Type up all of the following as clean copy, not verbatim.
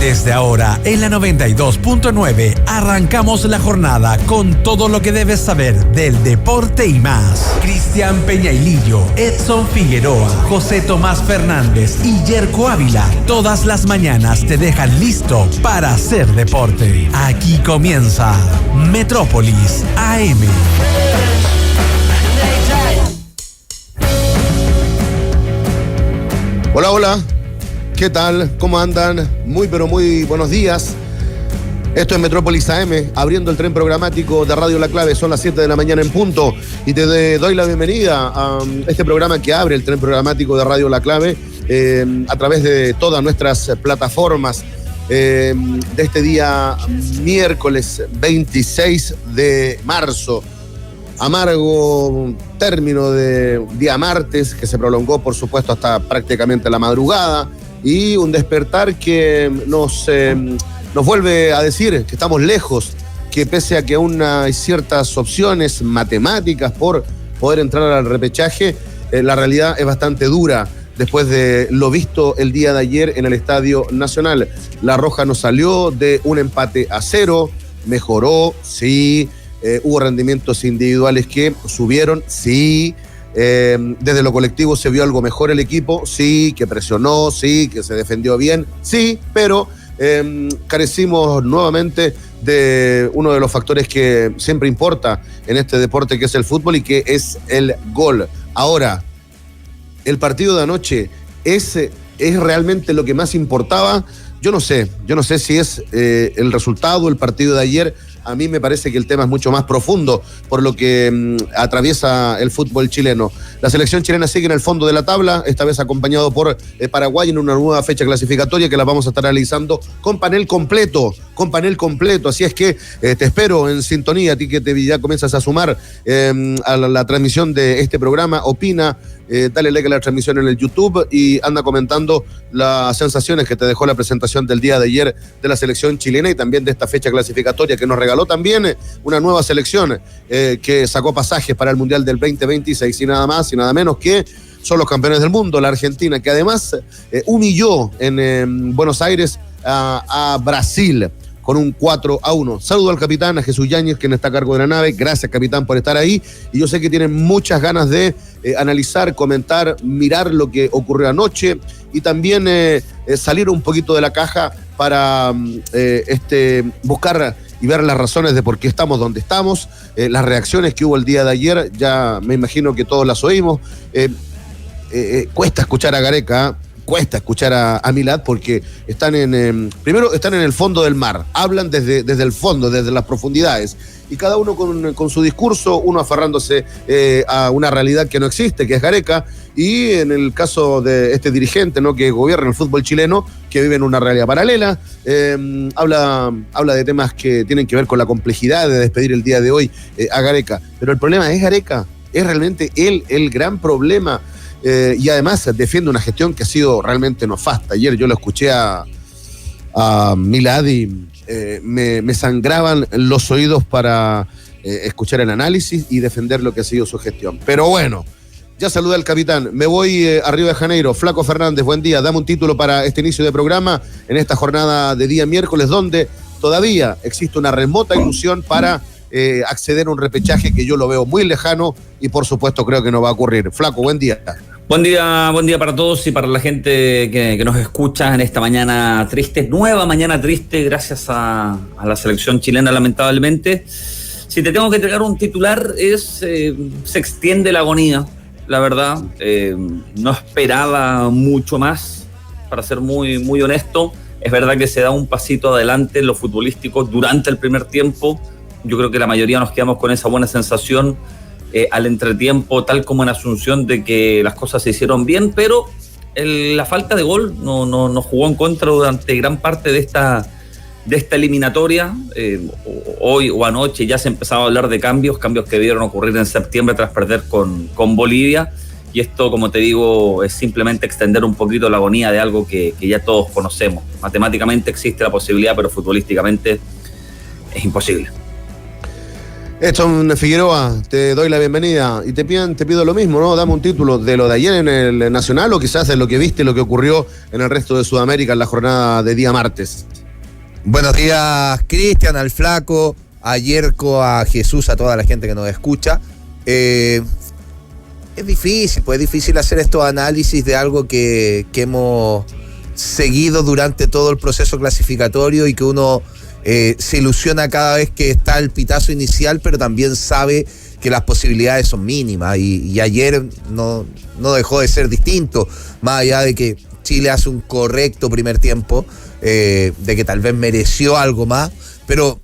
Desde ahora, en la 92.9, arrancamos la jornada con todo lo que debes saber del deporte y más. Cristian Peñailillo, Edson Figueroa, José Tomás Fernández y Yerko Ávila, todas las mañanas te dejan listo para hacer deporte. Aquí comienza Metrópolis AM. Hola, hola. ¿Qué tal? ¿Cómo andan? Muy buenos días. Esto es Metrópolis AM, abriendo el tren programático de Radio La Clave. Son las 7 de la mañana en punto y te doy la bienvenida a este programa que abre el tren programático de Radio La Clave a través de todas nuestras plataformas de este día miércoles 26 de marzo. Amargo término de día martes que se prolongó, por supuesto, hasta prácticamente la madrugada, y un despertar que nos vuelve a decir que estamos lejos, que pese a que aún hay ciertas opciones matemáticas por poder entrar al repechaje, la realidad es bastante dura después de lo visto el día de ayer en el Estadio Nacional. La Roja nos salió de un empate a 0, mejoró, sí. Hubo rendimientos individuales que subieron, sí. Desde lo colectivo se vio algo mejor el equipo, sí, que presionó, sí, que se defendió bien, sí, pero carecimos nuevamente de uno de los factores que siempre importa en este deporte, que es el fútbol, y que es el gol. Ahora, el partido de anoche es realmente lo que más importaba. Yo no sé si es el resultado, el partido de ayer. A mí me parece que el tema es mucho más profundo por lo que atraviesa el fútbol chileno. La selección chilena sigue en el fondo de la tabla, esta vez acompañado por Paraguay en una nueva fecha clasificatoria que la vamos a estar analizando con panel completo. Así es que te espero en sintonía, a ti que ya comienzas a sumar a la transmisión de este programa. Opina, dale like a la transmisión en el YouTube y anda comentando las sensaciones que te dejó la presentación del día de ayer de la selección chilena y también de esta fecha clasificatoria que nos regaló también una nueva selección que sacó pasajes para el Mundial del 2026 y nada más y nada menos que son los campeones del mundo, la Argentina, que además humilló en Buenos Aires a Brasil con un 4-1. Saludo al capitán, a Jesús Yáñez, quien está a cargo de la nave. Gracias, capitán, por estar ahí. Y yo sé que tienen muchas ganas de analizar, comentar, mirar lo que ocurrió anoche y también salir un poquito de la caja para buscar y ver las razones de por qué estamos donde estamos, las reacciones que hubo el día de ayer, ya me imagino que todos las oímos. Cuesta escuchar a Gareca, cuesta escuchar a Milad, porque están primero están en el fondo del mar, hablan desde el fondo, desde las profundidades, y cada uno con su discurso, uno aferrándose a una realidad que no existe, que es Gareca, y en el caso de este dirigente, ¿no?, que gobierna el fútbol chileno, que vive en una realidad paralela, habla de temas que tienen que ver con la complejidad de despedir el día de hoy a Gareca. Pero el problema es Gareca, es realmente el gran problema. Y además defiende una gestión que ha sido realmente nefasta. Ayer yo lo escuché a Milad y me sangraban los oídos para escuchar el análisis y defender lo que ha sido su gestión. Pero bueno, ya saludé al capitán. Me voy a Río de Janeiro. Flaco Fernández, buen día. Dame un título para este inicio de programa en esta jornada de día miércoles, donde todavía existe una remota ilusión para acceder a un repechaje que yo lo veo muy lejano y por supuesto creo que no va a ocurrir. Flaco, buen día. Buen día para todos y para la gente que nos escucha en esta mañana triste, nueva mañana triste, gracias a la selección chilena, lamentablemente. Si te tengo que entregar un titular se extiende la agonía, la verdad. No esperaba mucho más, para ser muy, muy honesto. Es verdad que se da un pasito adelante en lo futbolístico durante el primer tiempo. Yo creo que la mayoría nos quedamos con esa buena sensación al entretiempo, tal como en Asunción, de que las cosas se hicieron bien, pero la falta de gol no jugó en contra durante gran parte de esta eliminatoria. Hoy o anoche ya se empezaba a hablar de cambios que debieron ocurrir en septiembre tras perder con Bolivia, y esto, como te digo, es simplemente extender un poquito la agonía de algo que ya todos conocemos. Matemáticamente existe la posibilidad, pero futbolísticamente es imposible. Edson Figueroa, te doy la bienvenida y te pido lo mismo, ¿no? Dame un título de lo de ayer en el Nacional o quizás de lo que viste, lo que ocurrió en el resto de Sudamérica en la jornada de día martes. Buenos días, Cristian, al Flaco, a Yerko, a Jesús, a toda la gente que nos escucha. Es difícil hacer estos análisis de algo que hemos seguido durante todo el proceso clasificatorio y que uno se ilusiona cada vez que está el pitazo inicial, pero también sabe que las posibilidades son mínimas y ayer no dejó de ser distinto, más allá de que Chile hace un correcto primer tiempo, de que tal vez mereció algo más, pero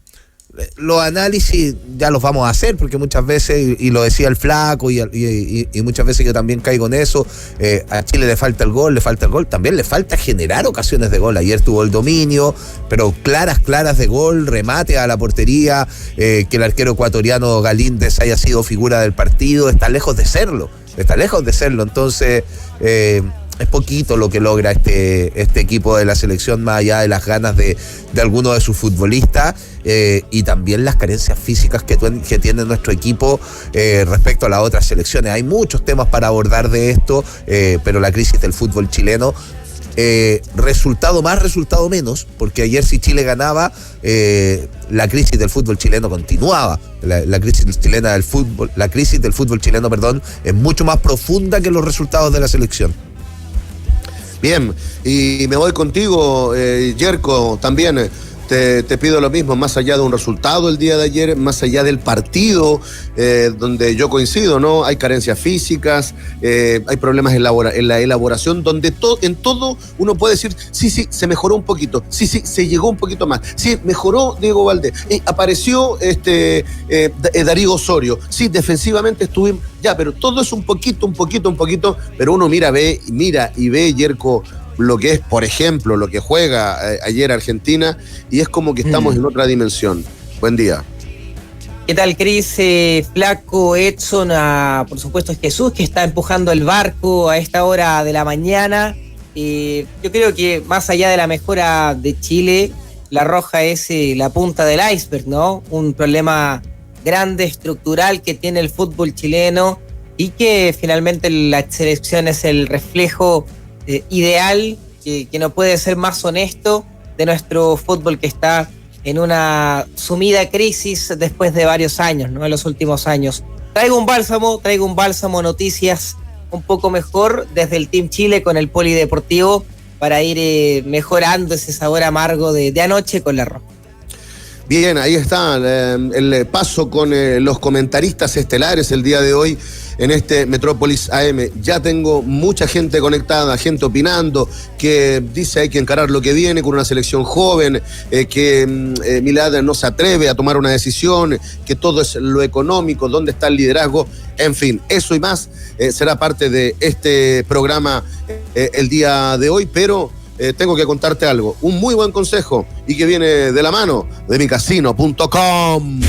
los análisis ya los vamos a hacer porque muchas veces, y lo decía el Flaco y muchas veces yo también caigo en eso, a Chile le falta el gol, también le falta generar ocasiones de gol. Ayer tuvo el dominio, pero claras de gol, remate a la portería, que el arquero ecuatoriano Galíndez haya sido figura del partido, está lejos de serlo, entonces es poquito lo que logra este equipo de la selección, más allá de las ganas de algunos de sus futbolistas, y también las carencias físicas que tiene nuestro equipo respecto a las otras selecciones. Hay muchos temas para abordar de esto, pero la crisis del fútbol chileno, resultado más, resultado menos, porque ayer si Chile ganaba, la crisis del fútbol chileno continuaba. La crisis del fútbol chileno, es mucho más profunda que los resultados de la selección. Bien, y me voy contigo, Yerko, también. Te pido lo mismo, más allá de un resultado el día de ayer, más allá del partido, donde yo coincido, ¿no? Hay carencias físicas, hay problemas en la elaboración, donde en todo uno puede decir, sí, se mejoró un poquito, sí, se llegó un poquito más, sí, mejoró Diego Valdés, apareció Darío Osorio, sí, defensivamente estuvimos, ya, pero todo es un poquito, pero uno mira y ve, Yerko, lo que es, por ejemplo, lo que juega ayer Argentina, y es como que estamos en otra dimensión. Buen día. ¿Qué tal, Cris? Flaco, Edson, por supuesto es Jesús, que está empujando el barco a esta hora de la mañana. Yo creo que más allá de la mejora de Chile, la Roja es la punta del iceberg, ¿no? Un problema grande, estructural que tiene el fútbol chileno y que finalmente la selección es el reflejo ideal, que no puede ser más honesto, de nuestro fútbol que está en una sumida crisis después de varios años, ¿no? En los últimos años. Traigo un bálsamo, noticias un poco mejor desde el Team Chile con el polideportivo para ir mejorando ese sabor amargo de anoche con la Roja. Bien, ahí está el paso con los comentaristas estelares el día de hoy en este Metrópolis AM. Ya tengo mucha gente conectada, gente opinando, que dice hay que encarar lo que viene con una selección joven, que Milad no se atreve a tomar una decisión, que todo es lo económico, dónde está el liderazgo. En fin, eso y más será parte de este programa el día de hoy, pero tengo que contarte algo, un muy buen consejo y que viene de la mano de micasino.com.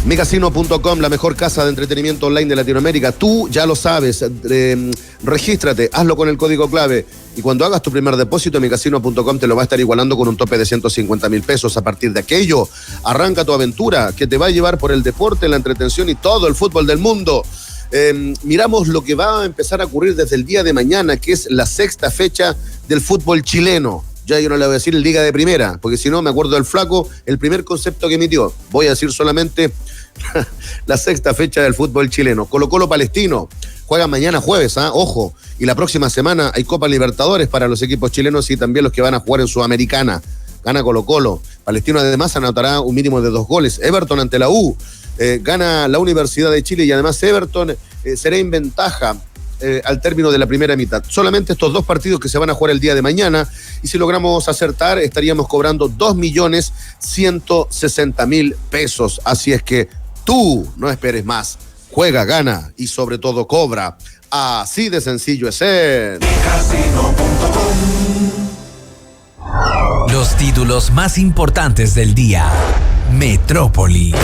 Micasino.com, la mejor casa de entretenimiento online de Latinoamérica. Tú ya lo sabes, regístrate, hazlo con el código clave y cuando hagas tu primer depósito, Micasino.com te lo va a estar igualando con un tope de 150,000 pesos. A partir de aquello, arranca tu aventura que te va a llevar por el deporte, la entretención y todo el fútbol del mundo. Miramos lo que va a empezar a ocurrir desde el día de mañana, que es la sexta fecha del fútbol chileno. Ya yo no le voy a decir Liga de Primera, porque si no me acuerdo del Flaco, el primer concepto que emitió. Voy a decir solamente la sexta fecha del fútbol chileno. Colo-Colo Palestino juega mañana jueves, ojo. Y la próxima semana hay Copa Libertadores para los equipos chilenos y también los que van a jugar en Sudamericana. Gana Colo-Colo. Palestino además anotará un mínimo de 2 goles. Everton ante la U. Gana la Universidad de Chile y además Everton será en ventaja al término de la primera mitad. Solamente estos 2 partidos que se van a jugar el día de mañana, y si logramos acertar estaríamos cobrando 2.160.000 pesos. Así es que tú no esperes más, juega, gana y sobre todo cobra. Así de sencillo es ser. Los títulos más importantes del día. Metrópolis.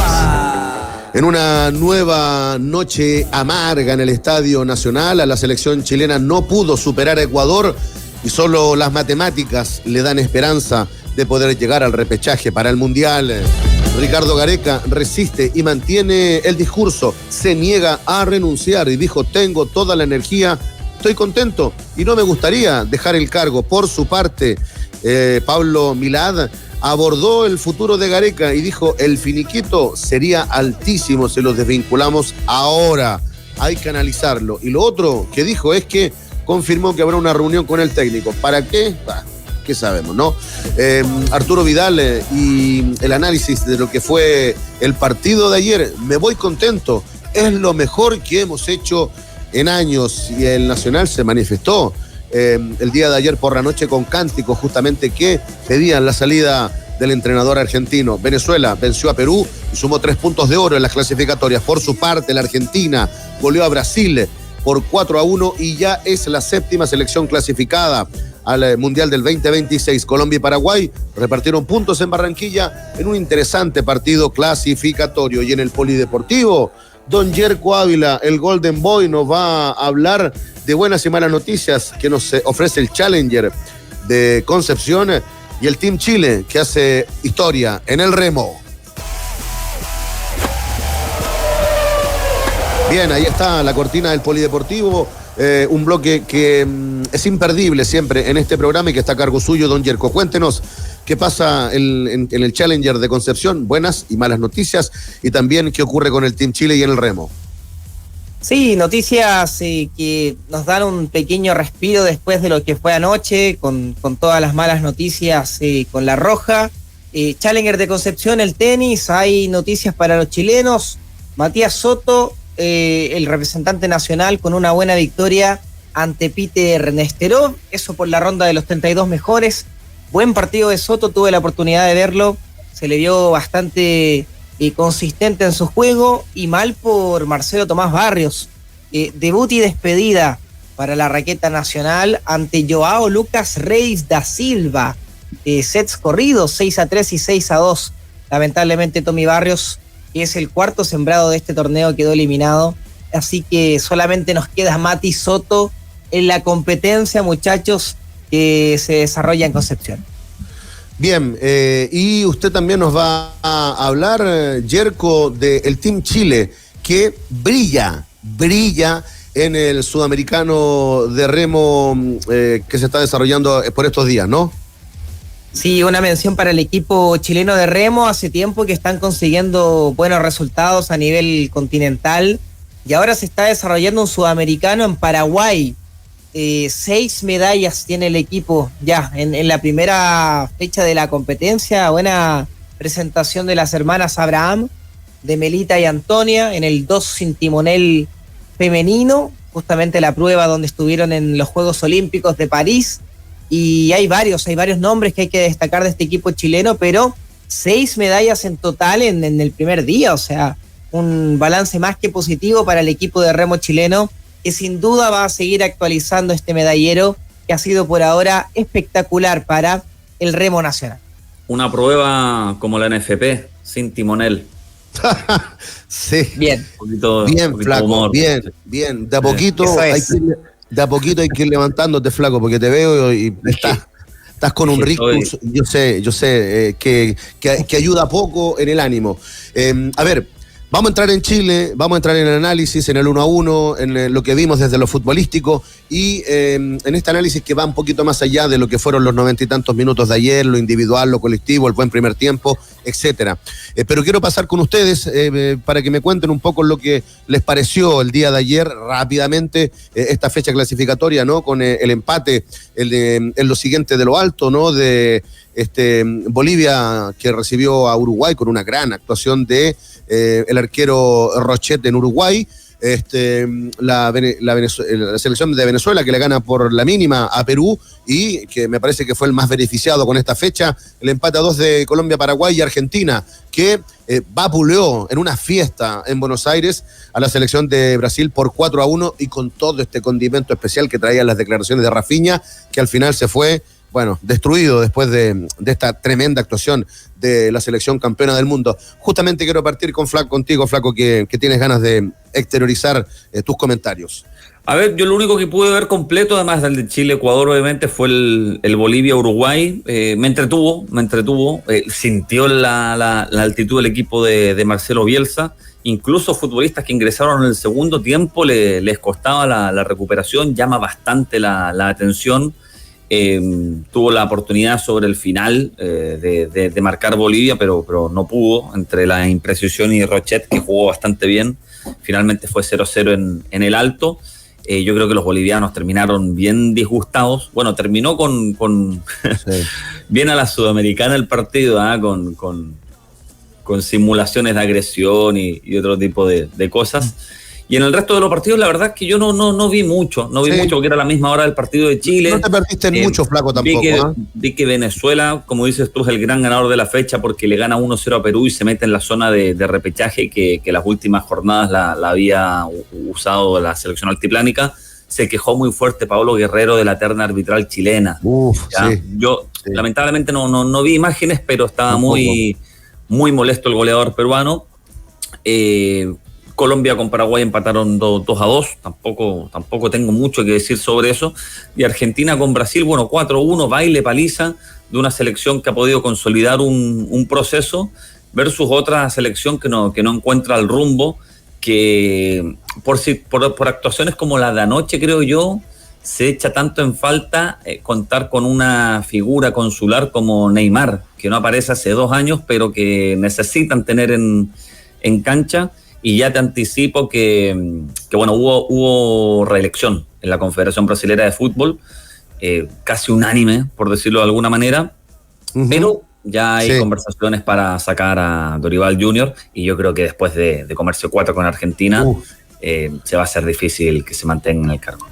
En una nueva noche amarga en el Estadio Nacional, a la selección chilena no pudo superar a Ecuador y solo las matemáticas le dan esperanza de poder llegar al repechaje para el Mundial. Ricardo Gareca resiste y mantiene el discurso, se niega a renunciar y dijo: tengo toda la energía, estoy contento y no me gustaría dejar el cargo. Por su parte, Pablo Milad abordó el futuro de Gareca y dijo: el finiquito sería altísimo si los desvinculamos ahora, hay que analizarlo. Y lo otro que dijo es que confirmó que habrá una reunión con el técnico. ¿Para qué? ¿Qué sabemos, no? Arturo Vidal y el análisis de lo que fue el partido de ayer. Me voy contento, es lo mejor que hemos hecho en años. Y el Nacional se manifestó el día de ayer por la noche con cánticos justamente que pedían la salida del entrenador argentino. Venezuela venció a Perú y sumó 3 puntos de oro en las clasificatorias. Por su parte, la Argentina goleó a Brasil por 4-1 y ya es la 7ª selección clasificada al Mundial del 2026. Colombia y Paraguay repartieron puntos en Barranquilla en un interesante partido clasificatorio. Y en el polideportivo, don Yerko Ávila, el Golden Boy, nos va a hablar de buenas y malas noticias que nos ofrece el Challenger de Concepción y el Team Chile, que hace historia en el remo. Bien, ahí está la cortina del polideportivo. Un bloque que es imperdible siempre en este programa y que está a cargo suyo, don Yerko. Cuéntenos qué pasa en el Challenger de Concepción, buenas y malas noticias, y también qué ocurre con el Team Chile y en el remo. Sí, noticias que nos dan un pequeño respiro después de lo que fue anoche, con todas las malas noticias con la roja. Challenger de Concepción, el tenis, hay noticias para los chilenos. Matías Soto, el representante nacional, con una buena victoria ante Peter Nesterov, eso por la ronda de los 32 mejores. Buen partido de Soto, tuve la oportunidad de verlo, se le vio bastante consistente en su juego, y mal por Marcelo Tomás Barrios. Debut y despedida para la raqueta nacional ante Joao Lucas Reis da Silva. Sets corridos, 6-3 y 6-2. Lamentablemente Tommy Barrios, que es el 4º sembrado de este torneo, quedó eliminado. Así que solamente nos queda Mati Soto en la competencia, muchachos, que se desarrolla en Concepción. Bien, y usted también nos va a hablar, Yerko, del Team Chile, que brilla en el sudamericano de remo que se está desarrollando por estos días, ¿no? Sí, una mención para el equipo chileno de remo. Hace tiempo que están consiguiendo buenos resultados a nivel continental y ahora se está desarrollando un sudamericano en Paraguay. 6 medallas tiene el equipo ya en la primera fecha de la competencia. Buena presentación de las hermanas Abraham, de Melita y Antonia, en el 2 sin timonel femenino, justamente la prueba donde estuvieron en los Juegos Olímpicos de París. Y hay varios nombres que hay que destacar de este equipo chileno, pero 6 medallas en total en el primer día, o sea, un balance más que positivo para el equipo de remo chileno, que sin duda va a seguir actualizando este medallero que ha sido por ahora espectacular para el remo nacional. Una prueba como la NFP, sin timonel. Sí. Bien. Bien, flaco, humor. Bien. De a poquito hay que ir levantándote, flaco, porque te veo y estás con un rictus. Yo sé que ayuda poco en el ánimo. A ver, vamos a entrar en Chile, vamos a entrar en el análisis, en el 1-1, en lo que vimos desde lo futbolístico y en este análisis que va un poquito más allá de lo que fueron los 90 y tantos minutos de ayer, lo individual, lo colectivo, el buen primer tiempo, etcétera. Pero quiero pasar con ustedes para que me cuenten un poco lo que les pareció el día de ayer rápidamente, esta fecha clasificatoria, ¿no? Con el empate en lo siguiente de lo alto, ¿no? De Bolivia, que recibió a Uruguay con una gran actuación de el arquero Rochet en Uruguay, la selección de Venezuela que le gana por la mínima a Perú y que me parece que fue el más beneficiado con esta fecha, el empate a 2 de Colombia, Paraguay y Argentina, que vapuleó en una fiesta en Buenos Aires a la selección de Brasil por 4-1 y con todo este condimento especial que traían las declaraciones de Rafinha, que al final se fue, bueno, destruido después de esta tremenda actuación de la selección campeona del mundo. Justamente quiero partir contigo, Flaco, que tienes ganas de exteriorizar tus comentarios. A ver, yo lo único que pude ver completo, además del de Chile-Ecuador, obviamente, fue el Bolivia-Uruguay. Me entretuvo. Sintió la altitud del equipo de Marcelo Bielsa. Incluso futbolistas que ingresaron en el segundo tiempo les costaba la recuperación, llama bastante la atención. Tuvo la oportunidad sobre el final de marcar Bolivia, pero no pudo, entre la imprecisión y Rochet, que jugó bastante bien. Finalmente fue 0-0 en el Alto. Yo creo que los bolivianos terminaron bien disgustados. Bueno, terminó con sí. Bien a la sudamericana el partido, con simulaciones de agresión y otro tipo de cosas. Y en el resto de los partidos, la verdad es que yo no vi mucho. No vi mucho porque era la misma hora del partido de Chile. No te perdiste en mucho, flaco, tampoco. Vi que Venezuela, como dices tú, es el gran ganador de la fecha porque le gana 1-0 a Perú y se mete en la zona de repechaje que las últimas jornadas la había usado la selección altiplánica. Se quejó muy fuerte Pablo Guerrero de la terna arbitral chilena. Sí. Yo lamentablemente no vi imágenes, pero estaba muy molesto el goleador peruano. Colombia con Paraguay empataron 2-2, tampoco tengo mucho que decir sobre eso. Y Argentina con Brasil, 4-1, baile, paliza de una selección que ha podido consolidar un proceso versus otra selección que no encuentra el rumbo, que por actuaciones como la de anoche, creo yo, se echa tanto en falta contar con una figura consular como Neymar, que no aparece hace 2 años, pero que necesitan tener en cancha. Y ya te anticipo que hubo reelección en la Confederación Brasilera de Fútbol, casi unánime, por decirlo de alguna manera, pero ya hay conversaciones para sacar a Dorival Jr. y yo creo que después de comerse 4 con Argentina, se va a hacer difícil que se mantenga en el cargo.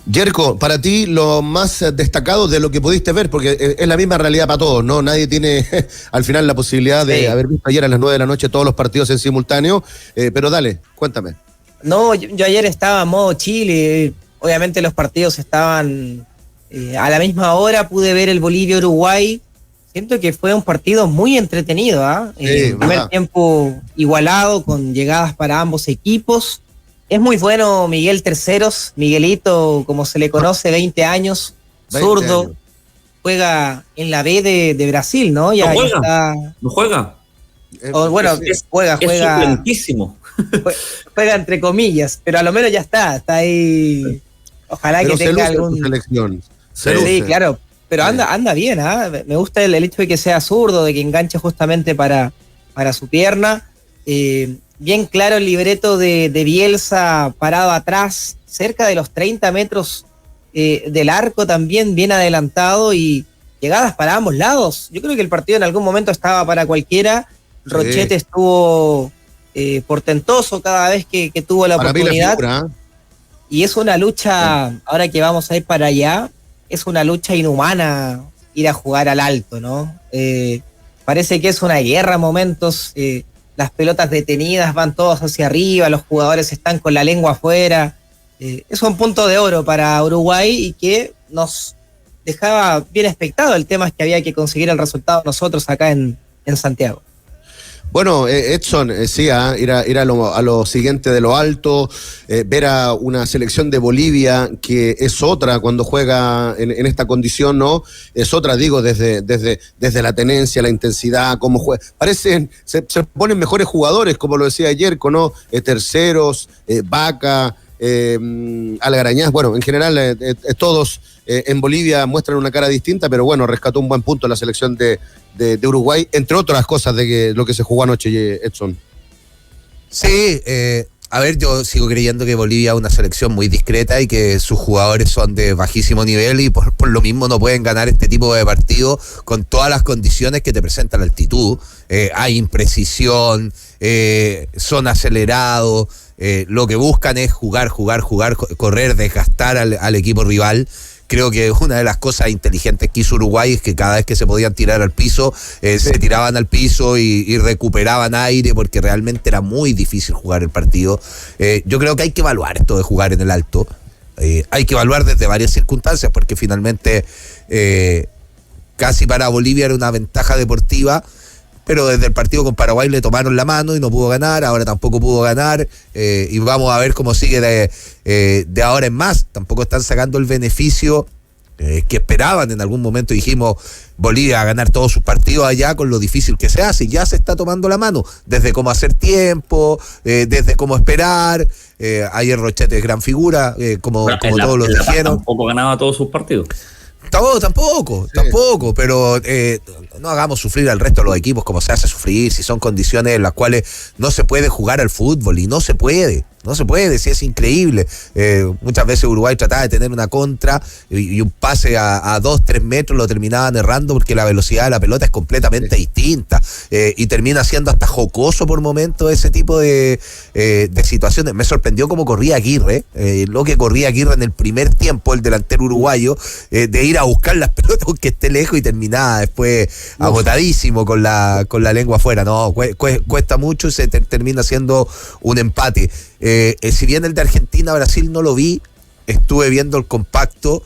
Yerko, para ti lo más destacado de lo que pudiste ver, porque es la misma realidad para todos, ¿no? Nadie tiene al final la posibilidad de haber visto ayer a las 9 de la noche todos los partidos en simultáneo, pero dale, cuéntame. No, yo ayer estaba en modo Chile, obviamente los partidos estaban a la misma hora, pude ver el Bolivia-Uruguay, siento que fue un partido muy entretenido, primer tiempo igualado, con llegadas para ambos equipos. Es muy bueno Miguel Terceros, Miguelito, como se le conoce, 20 años, zurdo, juega en la B de Brasil, ¿no? ¿No juega? Juega. Es suplentísimo. Juega entre comillas, pero a lo menos ya está ahí. Ojalá pero que tenga algún... selección. Sí, claro, pero anda bien, Me gusta el hecho de que sea zurdo, de que enganche justamente para su pierna. Bien claro el libreto de Bielsa parado atrás, cerca de los 30 metros del arco también, bien adelantado y llegadas para ambos lados. Yo creo que el partido en algún momento estaba para cualquiera. Rochet estuvo portentoso cada vez que tuvo la oportunidad. Y es una lucha, ahora que vamos a ir para allá, es una lucha inhumana ir a jugar al Alto, ¿no? Parece que es una guerra a momentos. Las pelotas detenidas van todos hacia arriba, los jugadores están con la lengua afuera. Es un punto de oro para Uruguay y que nos dejaba bien expectado. El tema es que había que conseguir el resultado nosotros acá en Santiago. Bueno, Edson, ir a lo siguiente de lo alto, ver a una selección de Bolivia que es otra cuando juega en esta condición, ¿no? Es otra, digo, desde la tenencia, la intensidad, cómo juega. Se ponen mejores jugadores, como lo decía ayer, ¿no? Terceros, Vaca, Algarañaz, bueno, en general todos en Bolivia muestran una cara distinta, pero bueno, rescató un buen punto la selección de Uruguay, entre otras cosas de lo que se jugó anoche, Edson. Sí, a ver, yo sigo creyendo que Bolivia es una selección muy discreta y que sus jugadores son de bajísimo nivel y por lo mismo no pueden ganar este tipo de partidos con todas las condiciones que te presenta la altitud. Hay imprecisión, son acelerados, lo que buscan es jugar, correr, desgastar al equipo rival. Creo que una de las cosas inteligentes que hizo Uruguay es que cada vez que se podían tirar al piso, se tiraban al piso y recuperaban aire, porque realmente era muy difícil jugar el partido. Yo creo que hay que evaluar esto de jugar en el Alto. Hay que evaluar desde varias circunstancias, porque finalmente casi para Bolivia era una ventaja deportiva, pero desde el partido con Paraguay le tomaron la mano y no pudo ganar, ahora tampoco pudo ganar, y vamos a ver cómo sigue de ahora en más. Tampoco están sacando el beneficio que esperaban. En algún momento dijimos Bolivia a ganar todos sus partidos allá con lo difícil que se hace, y ya se está tomando la mano, desde cómo hacer tiempo, desde cómo esperar. Ayer Rochete es gran figura, como todos lo dijeron. Tampoco ganaba todos sus partidos. Tampoco, pero no hagamos sufrir al resto de los equipos como se hace sufrir, si son condiciones en las cuales no se puede jugar al fútbol, y no se puede, si es increíble. Muchas veces Uruguay trataba de tener una contra y un pase a 2-3 metros lo terminaban errando porque la velocidad de la pelota es completamente distinta, y termina siendo hasta jocoso por momentos ese tipo de situaciones. Me sorprendió cómo corría Aguirre, lo que corría Aguirre en el primer tiempo, el delantero uruguayo, de ir a buscar las pelotas aunque esté lejos, y terminaba después agotadísimo con la lengua afuera. No, cuesta mucho y se termina siendo un empate. Si bien el de Argentina-Brasil no lo vi, estuve viendo el compacto,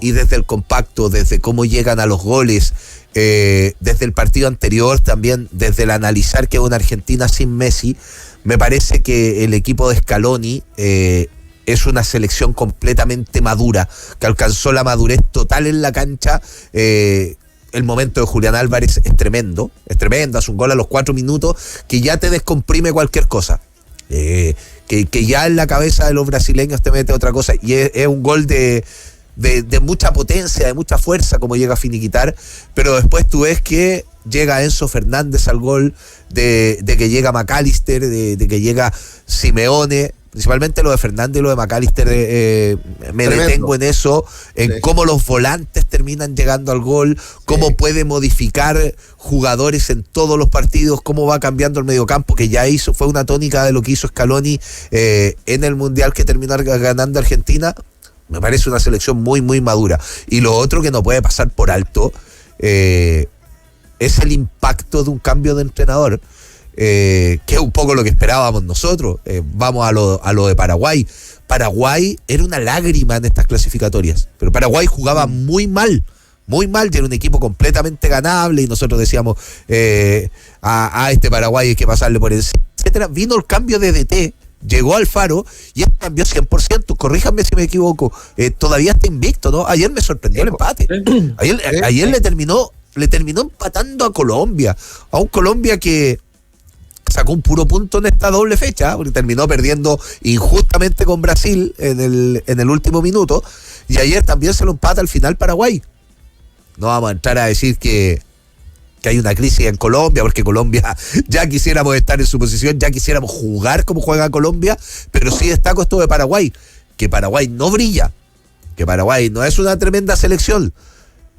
y desde el compacto, desde cómo llegan a los goles, desde el partido anterior también, desde el analizar que es una Argentina sin Messi, me parece que el equipo de Scaloni es una selección completamente madura, que alcanzó la madurez total en la cancha. El momento de Julián Álvarez es tremendo, hace un gol a los 4 minutos que ya te descomprime cualquier cosa. Que ya en la cabeza de los brasileños te mete otra cosa, y es un gol de mucha potencia, de mucha fuerza, como llega a finiquitar, pero después tú ves que llega Enzo Fernández al gol, de que llega McAllister, de que llega Simeone. Principalmente lo de Fernández y lo de McAllister, me tremendo. Detengo en eso, en cómo los volantes terminan llegando al gol, cómo puede modificar jugadores en todos los partidos, cómo va cambiando el mediocampo, que ya fue una tónica de lo que hizo Scaloni en el Mundial que terminó ganando Argentina. Me parece una selección muy, muy madura. Y lo otro que no puede pasar por alto es el impacto de un cambio de entrenador. Que es un poco lo que esperábamos nosotros. Vamos a lo de Paraguay. Paraguay era una lágrima en estas clasificatorias, pero Paraguay jugaba muy mal, y era un equipo completamente ganable, y nosotros decíamos a este Paraguay hay que pasarle por encima, etcétera. Vino el cambio de DT, llegó Alfaro y él cambió 100%, corríjanme si me equivoco, todavía está invicto, ¿no? Ayer me sorprendió el empate. Ayer le terminó empatando a Colombia, a un Colombia que sacó un puro punto en esta doble fecha, porque terminó perdiendo injustamente con Brasil en el último minuto, y ayer también se lo empata al final Paraguay. No vamos a entrar a decir que hay una crisis en Colombia, porque Colombia ya quisiéramos estar en su posición, ya quisiéramos jugar como juega Colombia, pero sí destaco esto de Paraguay, que Paraguay no brilla, que Paraguay no es una tremenda selección,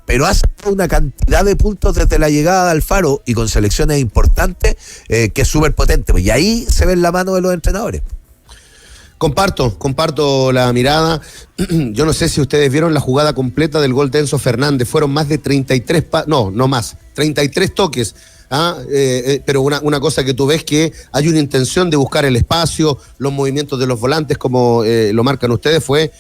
pero ha sacado una cantidad de puntos desde la llegada de Alfaro, y con selecciones importantes, que es súper potente. Y ahí se ve en la mano de los entrenadores. Comparto la mirada. Yo no sé si ustedes vieron la jugada completa del gol de Enzo Fernández. Fueron más de 33 33 toques. Pero una cosa que tú ves, que hay una intención de buscar el espacio, los movimientos de los volantes, como lo marcan ustedes, fue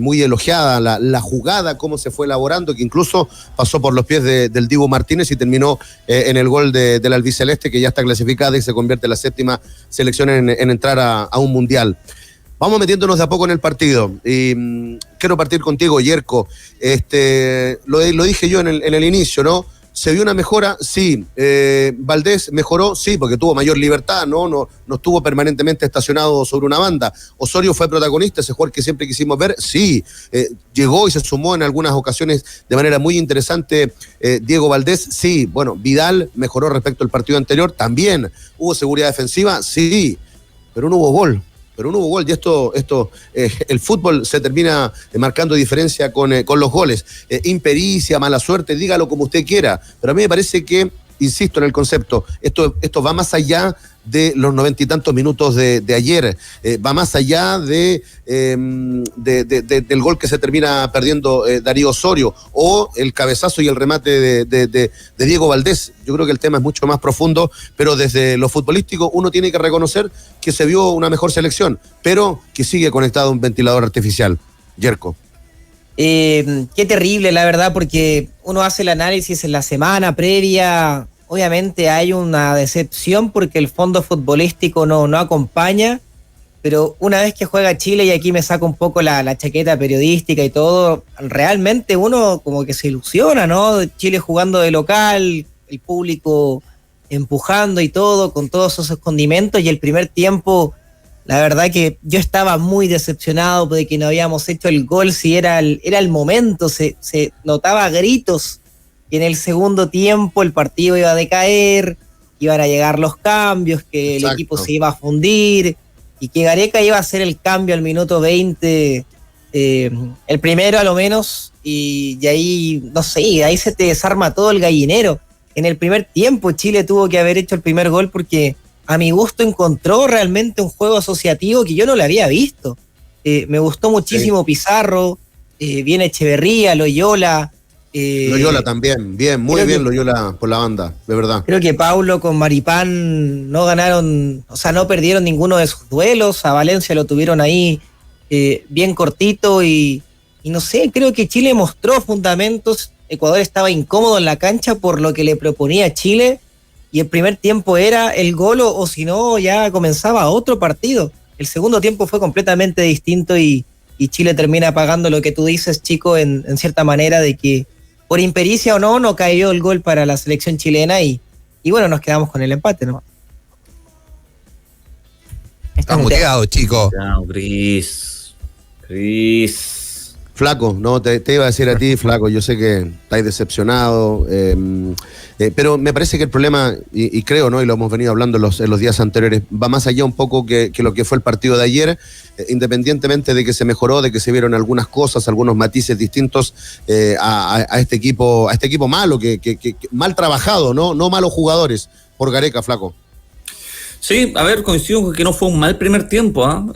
muy elogiada la jugada, cómo se fue elaborando, que incluso pasó por los pies del Dibu Martínez y terminó en el gol del albiceleste, que ya está clasificada y se convierte en la 7ª selección en entrar a un mundial. Vamos metiéndonos de a poco en el partido. Y quiero partir contigo, Yerko. Lo dije yo en el inicio, ¿no? ¿Se vio una mejora? Sí. ¿Valdés mejoró? Sí, porque tuvo mayor libertad, no estuvo permanentemente estacionado sobre una banda. ¿Osorio fue protagonista, ese jugador que siempre quisimos ver? Sí. Llegó y se sumó en algunas ocasiones de manera muy interesante Diego Valdés. Sí. Bueno, Vidal mejoró respecto al partido anterior. También. ¿Hubo seguridad defensiva? Sí. Pero no hubo gol. Y esto el fútbol se termina marcando diferencia con los goles. Impericia, mala suerte, dígalo como usted quiera, pero a mí me parece que, insisto en el concepto, esto va más allá de los 90 y tantos minutos de ayer, va más allá del gol que se termina perdiendo Darío Osorio, o el cabezazo y el remate de Diego Valdés. Yo creo que el tema es mucho más profundo, pero desde lo futbolístico uno tiene que reconocer que se vio una mejor selección, pero que sigue conectado a un ventilador artificial. Yerko. Qué terrible, la verdad, porque uno hace el análisis en la semana previa obviamente hay una decepción porque el fondo futbolístico no acompaña, pero una vez que juega Chile, y aquí me saco un poco la chaqueta periodística y todo, realmente uno como que se ilusiona, ¿no? Chile jugando de local, el público empujando y todo, con todos esos condimentos, y el primer tiempo, la verdad que yo estaba muy decepcionado de que no habíamos hecho el gol, si era el momento, se notaba a gritos que en el segundo tiempo el partido iba a decaer, iban a llegar los cambios, que el equipo se iba a fundir, y que Gareca iba a hacer el cambio al minuto 20, el primero a lo menos, y ahí, no sé, ahí se te desarma todo el gallinero. En el primer tiempo Chile tuvo que haber hecho el primer gol porque a mi gusto encontró realmente un juego asociativo que yo no lo había visto. Me gustó muchísimo Pizarro, bien Echeverría, Loyola. Loyola también, bien, muy bien Loyola por la banda, de verdad. Creo que Paulo con Maripán no ganaron, o sea, no perdieron ninguno de sus duelos. A Valencia lo tuvieron ahí bien cortito y no sé, creo que Chile mostró fundamentos. Ecuador estaba incómodo en la cancha por lo que le proponía Chile, y el primer tiempo era el gol o si no ya comenzaba otro partido. El segundo tiempo fue completamente distinto y Chile termina pagando lo que tú dices, Chico, en cierta manera, de que por impericia o no cayó el gol para la selección chilena y bueno, nos quedamos con el empate, ¿no? Estamos muteados, chicos. Chao, Cris. Flaco, no, te iba a decir a ti, Flaco, yo sé que estáis decepcionado, pero me parece que el problema, y creo, ¿no? Y lo hemos venido hablando en los días anteriores, va más allá un poco que lo que fue el partido de ayer, independientemente de que se mejoró, de que se vieron algunas cosas, algunos matices distintos a este equipo malo, que mal trabajado, no malos jugadores, por Gareca, Flaco. Sí, a ver, coincido con que no fue un mal primer tiempo, no.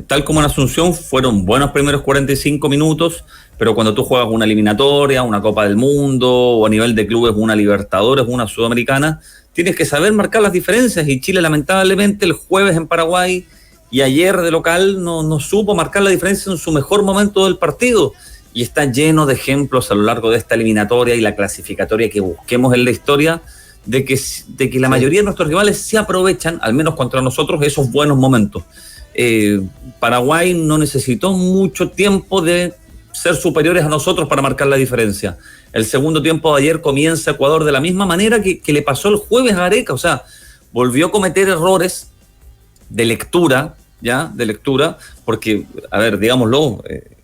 Tal como en Asunción fueron buenos primeros 45 minutos, pero cuando tú juegas una eliminatoria, una Copa del Mundo, o a nivel de clubes una Libertadores, una Sudamericana, tienes que saber marcar las diferencias, y Chile lamentablemente el jueves en Paraguay y ayer de local no supo marcar la diferencia en su mejor momento del partido, y está lleno de ejemplos a lo largo de esta eliminatoria y la clasificatoria que busquemos en la historia, de que la mayoría de nuestros rivales se aprovechan, al menos contra nosotros, esos buenos momentos. Paraguay no necesitó mucho tiempo de ser superiores a nosotros para marcar la diferencia. El segundo tiempo de ayer comienza Ecuador de la misma manera que le pasó el jueves a Gareca, o sea, volvió a cometer errores de lectura, porque, a ver, digámoslo,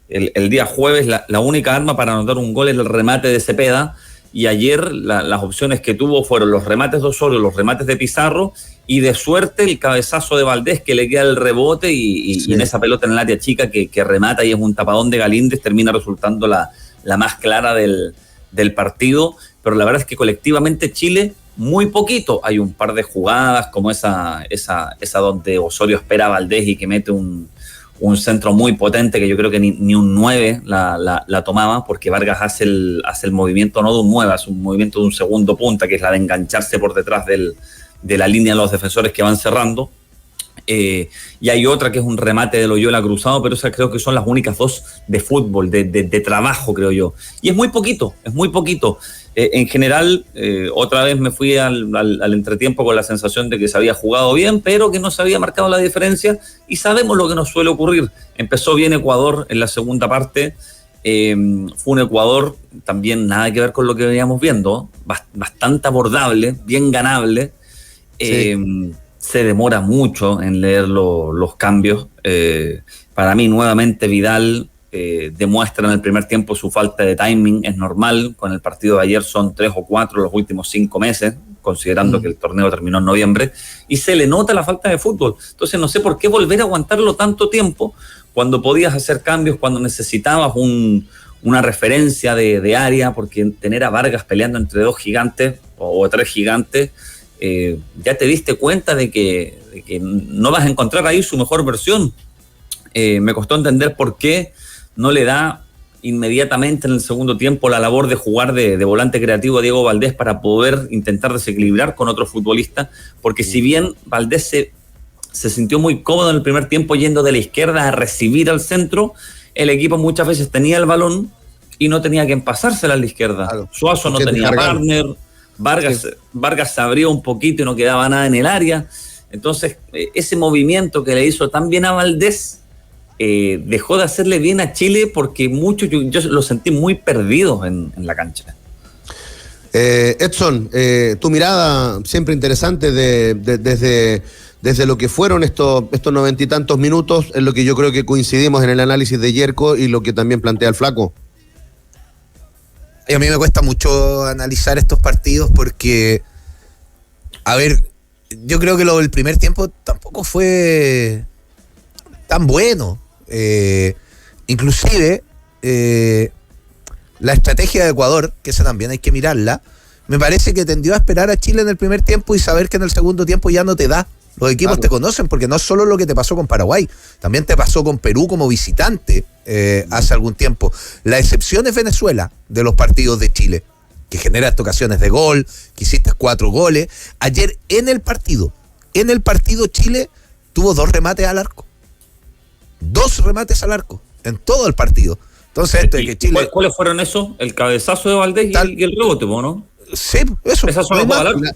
el día jueves la única arma para anotar un gol es el remate de Cepeda, y ayer las opciones que tuvo fueron los remates de Osorio, los remates de Pizarro, y de suerte el cabezazo de Valdés, que le queda el rebote y en esa pelota en el área chica que remata y es un tapadón de Galíndez, termina resultando la más clara del partido. Pero la verdad es que colectivamente Chile muy poquito. Hay un par de jugadas como esa donde Osorio espera a Valdés y que mete un centro muy potente, que yo creo que ni un 9 la tomaba, porque Vargas hace el movimiento no de un 9, hace un movimiento de un segundo punta, que es la de engancharse por detrás de la línea de los defensores que van cerrando. Y hay otra que es un remate de Loyola cruzado, pero esas creo que son las únicas dos de fútbol, de trabajo, creo yo. Y es muy poquito. En general, otra vez me fui al entretiempo con la sensación de que se había jugado bien, pero que no se había marcado la diferencia, y sabemos lo que nos suele ocurrir. Empezó bien Ecuador en la segunda parte, fue un Ecuador también nada que ver con lo que veníamos viendo, bastante abordable, bien ganable. Se demora mucho en leer los cambios. Para mí, nuevamente, Vidal demuestra en el primer tiempo su falta de timing. Es normal, con el partido de ayer son 3 o 4 los últimos 5 meses, considerando que el torneo terminó en noviembre, y se le nota la falta de fútbol. Entonces no sé por qué volver a aguantarlo tanto tiempo cuando podías hacer cambios, cuando necesitabas una referencia de área, porque tener a Vargas peleando entre 2 gigantes o 3 gigantes, ya te diste cuenta de que no vas a encontrar ahí su mejor versión. Me costó entender por qué no le da inmediatamente en el segundo tiempo la labor de jugar de volante creativo a Diego Valdés para poder intentar desequilibrar con otro futbolista, porque si bien Valdés se sintió muy cómodo en el primer tiempo yendo de la izquierda a recibir al centro, el equipo muchas veces tenía el balón y no tenía que pasársela a la izquierda. Claro, Suazo no tenía partner, Vargas se abría un poquito y no quedaba nada en el área. Entonces, ese movimiento que le hizo tan bien a Valdés dejó de hacerle bien a Chile porque muchos yo lo sentí muy perdidos en la cancha. Edson, tu mirada siempre interesante desde lo que fueron estos 90 y tantos minutos, en lo que yo creo que coincidimos en el análisis de Yerko y lo que también plantea el Flaco. Y a mí me cuesta mucho analizar estos partidos porque, a ver, yo creo que lo del primer tiempo tampoco fue tan bueno. Inclusive, la estrategia de Ecuador, que esa también hay que mirarla, me parece que tendió a esperar a Chile en el primer tiempo y saber que en el segundo tiempo ya no te da. Los equipos te conocen, porque no es solo lo que te pasó con Paraguay, también te pasó con Perú como visitante hace algún tiempo. La excepción es Venezuela de los partidos de Chile, que genera ocasiones de gol, que hiciste 4 goles. Ayer en el partido Chile tuvo 2 remates al arco. 2 remates al arco en todo el partido. Entonces, esto de que Chile... ¿Cuáles fueron esos? El cabezazo de Valdés y el rebote, ¿no? Sí, eso. Esas son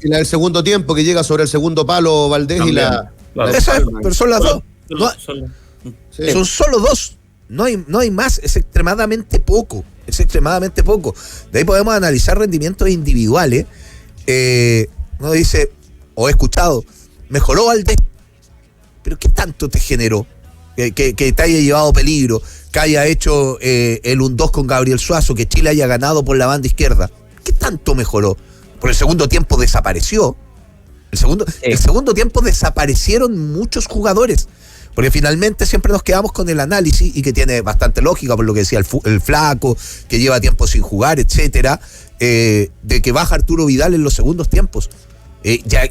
Y la del segundo tiempo, que llega sobre el segundo palo Valdés también, y la... Claro. Esa es, pero son las 2. Sí. Son solo 2. No hay más. Es extremadamente poco. De ahí podemos analizar rendimientos individuales. Uno dice, o he escuchado, mejoró Valdés. Pero ¿qué tanto te generó? Que te haya llevado peligro, que haya hecho el 1-2 con Gabriel Suazo, que Chile haya ganado por la banda izquierda. ¿Qué tanto mejoró? Por el segundo tiempo desapareció. El segundo tiempo desaparecieron muchos jugadores. Porque finalmente siempre nos quedamos con el análisis, y que tiene bastante lógica por lo que decía el Flaco, que lleva tiempo sin jugar, etcétera, de que baja Arturo Vidal en los segundos tiempos. Ya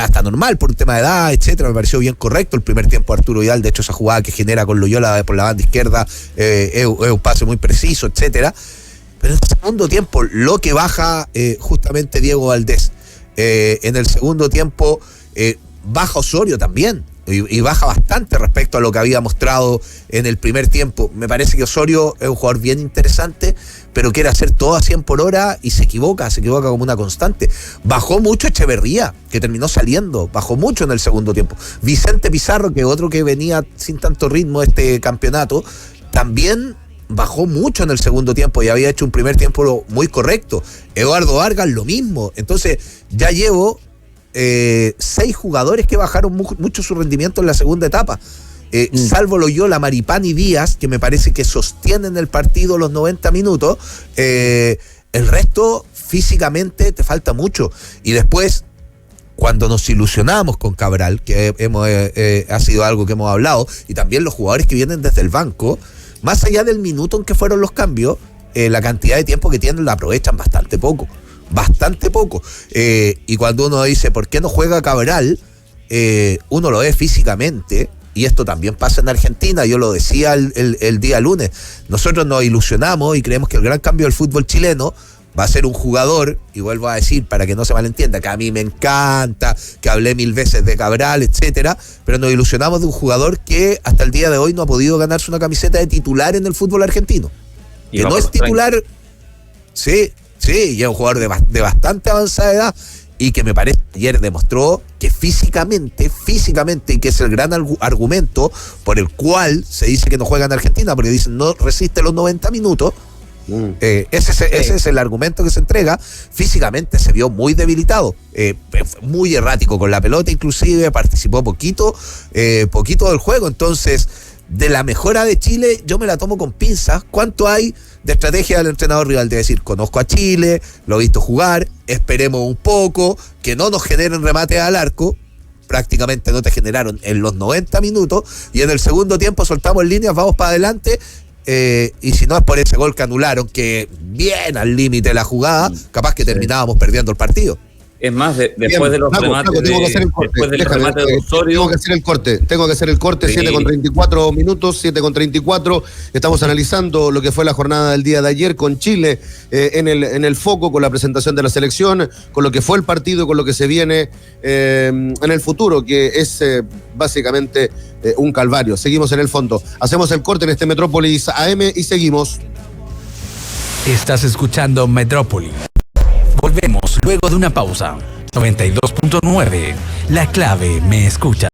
está normal por un tema de edad, etcétera. Me pareció bien correcto el primer tiempo de Arturo Vidal. De hecho, esa jugada que genera con Loyola por la banda izquierda es un pase muy preciso, etcétera. Pero en el segundo tiempo, lo que baja justamente Diego Valdés, en el segundo tiempo baja Osorio también, y baja bastante respecto a lo que había mostrado en el primer tiempo. Me parece que Osorio es un jugador bien interesante, pero quiere hacer todo a 100 por hora y se equivoca como una constante. Bajó mucho Echeverría, que terminó saliendo, bajó mucho en el segundo tiempo. Vicente Pizarro, que otro que venía sin tanto ritmo este campeonato, también bajó mucho en el segundo tiempo y había hecho un primer tiempo muy correcto. Eduardo Vargas, lo mismo. Entonces, ya llevo 6 jugadores que bajaron mucho su rendimiento en la segunda etapa. Salvo Loyola, Maripán y Díaz, que me parece que sostienen el partido los 90 minutos. El resto, físicamente, te falta mucho. Y después, cuando nos ilusionamos con Cabral, que ha sido algo que hemos hablado, y también los jugadores que vienen desde el banco, más allá del minuto en que fueron los cambios, la cantidad de tiempo que tienen la aprovechan bastante poco. Y cuando uno dice, ¿por qué no juega Cabral? Uno lo ve físicamente, y esto también pasa en Argentina. Yo lo decía el día lunes. Nosotros nos ilusionamos y creemos que el gran cambio del fútbol chileno va a ser un jugador, y vuelvo a decir para que no se malentienda, que a mí me encanta, que hablé 1000 veces de Cabral, etcétera, pero nos ilusionamos de un jugador que hasta el día de hoy no ha podido ganarse una camiseta de titular en el fútbol argentino. Que no es titular, sí, y es un jugador de bastante avanzada edad, y que me parece ayer demostró que físicamente, y que es el gran argumento por el cual se dice que no juega en Argentina, porque dicen no resiste los 90 minutos. Ese es el argumento que se entrega. Físicamente se vio muy debilitado, muy errático con la pelota, inclusive participó poquito del juego. Entonces, de la mejora de Chile, yo me la tomo con pinzas. ¿Cuánto hay de estrategia del entrenador rival? De decir, conozco a Chile, lo he visto jugar, esperemos un poco, que no nos generen remate al arco. Prácticamente no te generaron en los 90 minutos, y en el segundo tiempo soltamos líneas, vamos para adelante. Y si no es por ese gol que anularon, que bien al límite de la jugada, capaz que terminábamos perdiendo el partido. Es más, después de los remates de Osorio. Tengo que hacer el corte, sí. 7:34 minutos, 7:34. Estamos analizando lo que fue la jornada del día de ayer con Chile en el foco, con la presentación de la selección, con lo que fue el partido, con lo que se viene en el futuro, que es básicamente un calvario. Seguimos en el fondo. Hacemos el corte en este Metrópolis AM y seguimos. Estás escuchando Metrópolis. Volvemos. luego de una pausa. 92.9, La Clave me escucha.